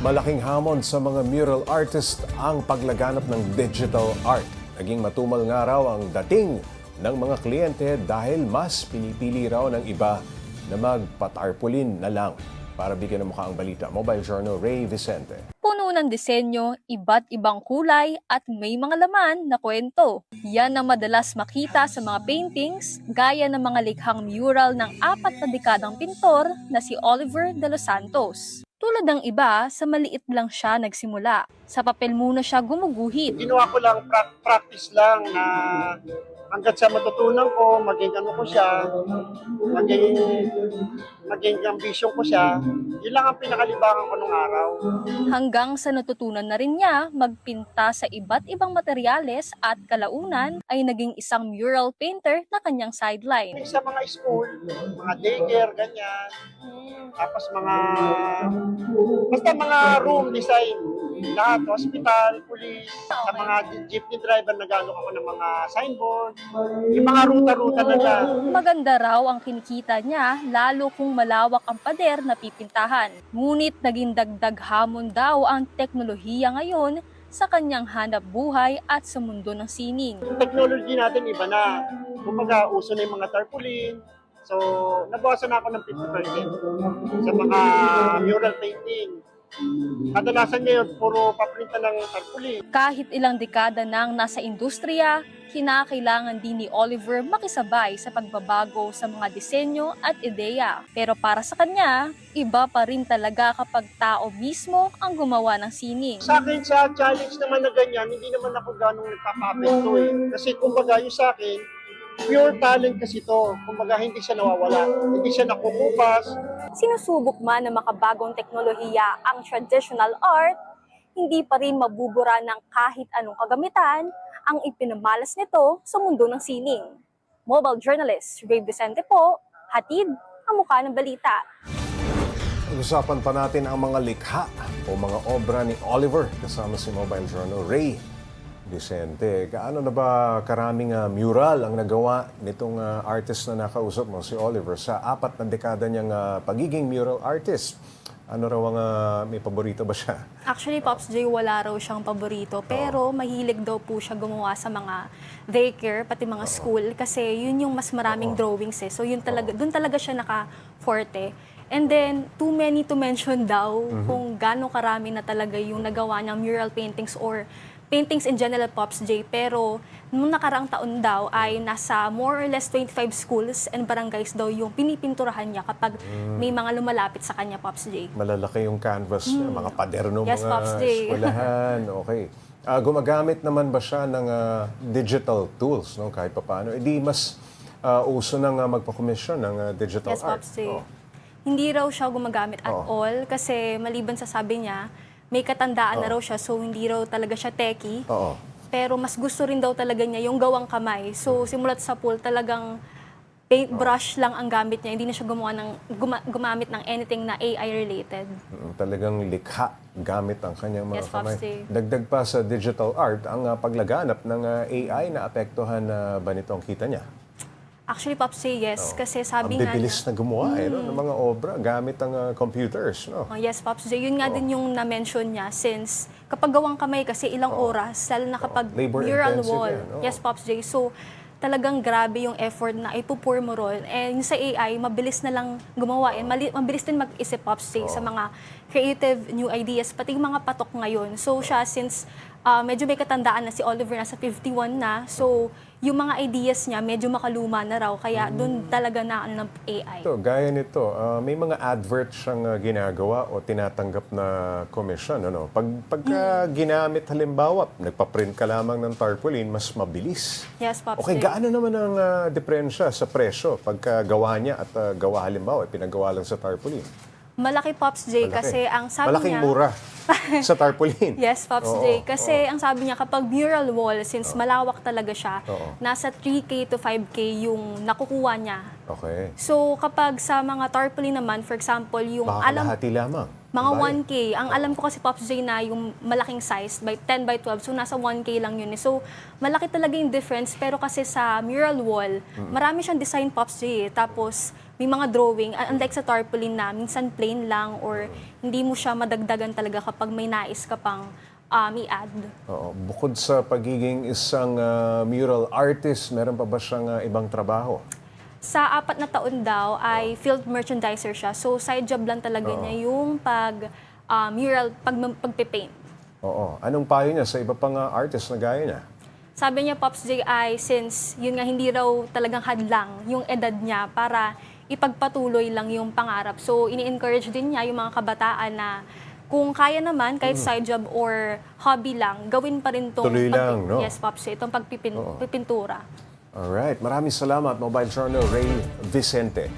Malaking hamon sa mga mural artist ang paglaganap ng digital art. Naging matumal nga raw ang dating ng mga kliyente dahil mas pinipili raw ng iba na magpatarpulin na lang. Para bigyan ng mukha ang balita, Mobile Journal Ray Vicente. Puno ng disenyo, iba't ibang kulay at may mga laman na kwento. Yan ang madalas makita sa mga paintings gaya ng mga likhang mural ng 4 na dekadang pintor na si Oliver de los Santos. Tulad ng iba, sa maliit lang siya nagsimula. Sa papel muna siya gumuguhit. Ginawa ko lang practice lang na hanggat sa matutunan ko, maging ano ko siya, maging ambisyon ko siya, yun lang ang pinakalibangan ko nung araw. Hanggang sa natutunan na rin niya magpinta sa iba't ibang materyales at kalaunan ay naging isang mural painter na kanyang sideline. Sa mga school, mga daycare, ganyan, tapos basta mga room design, lahat, hospital, police, sa mga jeepney driver, nag-ano ako ng mga signboard, yung mga ruta-ruta na lang. Maganda raw ang kinikita niya lalo kung malawak ang pader na pipintahan. Ngunit naging dagdag hamon daw ang teknolohiya ngayon sa kanyang hanap buhay at sa mundo ng sining. Yung technology natin iba na, kumbaga uso na yung mga tarpaulin, so nabawasan na ako ng 50% sa mga mural painting. Kadalasan ngayon, puro paprinta ng tarpaulin. Kahit ilang dekada nang nasa industriya, kinakailangan din ni Oliver makisabay sa pagbabago sa mga disenyo at ideya. Pero para sa kanya, iba pa rin talaga kapag tao mismo ang gumawa ng sining. Sa akin, sa challenge naman na ganyan, hindi naman ako ganong nagpapapento eh. Kasi kumbaga yung sa akin, pure talent kasi to. Kumbaga hindi siya nawawala, hindi siya nakukupas. Sinusubok man na makabagong teknolohiya ang traditional art, hindi pa rin mabubura ng kahit anong kagamitan ang ipinamalas nito sa mundo ng sining. Mobile journalist Ray Vicente po, hatid ang mukha ng balita. Usapan pa natin ang mga likha o mga obra ni Oliver kasama si Mobile Journal Ray Vicente. Gaano na ba karaming mural ang nagawa nitong artist na nakausap mo, si Oliver, sa 4 na dekada niyang pagiging mural artist? Ano raw ang may paborito ba siya? Actually, Pops J, wala raw siyang paborito, pero mahilig daw po siya gumawa sa mga daycare, pati mga school, kasi yun yung mas maraming drawings eh. So yun talaga, dun talaga siya naka-forte. And then, too many to mention daw kung gaano karami na talaga yung nagawa niyang mural paintings or paintings in general, Pops J. Pero nung nakaraang taon daw ay nasa more or less 25 schools and barangays daw yung pinipinturahan niya kapag may mga lumalapit sa kanya, Pops J. Malalaki yung canvas niya, mga pader ng Yes, mga Pops J. eskwelahan. Okay. Gumagamit naman ba siya ng digital tools, no? Kahit pa paano? Di mas uso nang magpakomisyon ng digital Yes, art. Pops J. Hindi raw siya gumagamit at all kasi maliban sa sabi niya, may katandaan na raw siya, so hindi raw talaga siya techie. Oo. Pero mas gusto rin daw talaga niya yung gawang kamay. So simulat sa pool, talagang paintbrush lang ang gamit niya. Hindi na siya gumamit ng anything na AI related. Talagang likha gamit ang kanyang mga Yes, Pops kamay. J. Dagdag pa sa digital art, ang paglaganap ng AI na apektuhan ba nito ang kita niya? Actually, Pops J, yes. Kasi sabi Ang nga bibilis na gumawa no, ng mga obra gamit ang computers. No? yes, Pops J. Yun nga din yung na-mention niya since kapag gawang kamay kasi ilang oras, lalo na kapag Labor mural intensive wall. yan, Yes, Pops J. So, talagang grabe yung effort na ipupour mo ron. And yung sa AI, mabilis na lang gumawa. And mabilis din mag-isip, Pops J, sa mga creative new ideas, pati yung mga patok ngayon. So, siya, since medyo may katandaan na si Oliver, nasa 51 na, so, yung mga ideas niya, medyo makaluma na raw, kaya doon talaga na ng AI. Ito, gaya nito, may mga advert siyang ginagawa o tinatanggap na commission. Ano? Pagka ginamit halimbawa, nagpa-print ka lamang ng tarpaulin, mas mabilis. Yes, Pops Okay, J. gaano naman ang diferensya sa presyo pagka gawa niya at gawa halimbawa, pinagawa lang sa tarpaulin? Malaki, Pops J, Malaki. kasi ang sabi Malaking niya... mura sa tarpaulin. Yes, Pops J. Kasi ang sabi niya, kapag mural wall, since malawak talaga siya, nasa 3K to 5K yung nakukuha niya. Okay. So, kapag sa mga tarpaulin naman, for example, yung Baka kalahati lamang. mga Bayan. 1K. Ang alam ko kasi, Pops J, na yung malaking size, by 10 by 12, so nasa 1K lang yun. So, malaki talaga yung difference. Pero kasi sa mural wall, marami siyang design, Pops J. Tapos, may mga drawing, unlike sa tarpaulin na minsan plain lang or hindi mo siya madagdagan talaga kapag may nais ka pang i-add. Oo. Bukod sa pagiging isang mural artist, meron pa ba siyang ibang trabaho? Sa 4 na taon daw ay field merchandiser siya. So side job lang talaga niya yung mural, pagpipaint. Oo. Anong payo niya sa iba pang artist na gaya niya? Sabi niya, Pops J, ay since yun nga hindi raw talagang hadlang yung edad niya para ipagpatuloy lang yung pangarap. So ini-encourage din niya yung mga kabataan na kung kaya naman, kahit side job or hobby lang, gawin pa rin itong Tuloy lang, no? Yes, Pops J, itong pagpipintura. Alright. Maraming salamat, Mobile Journal Ray Vicente.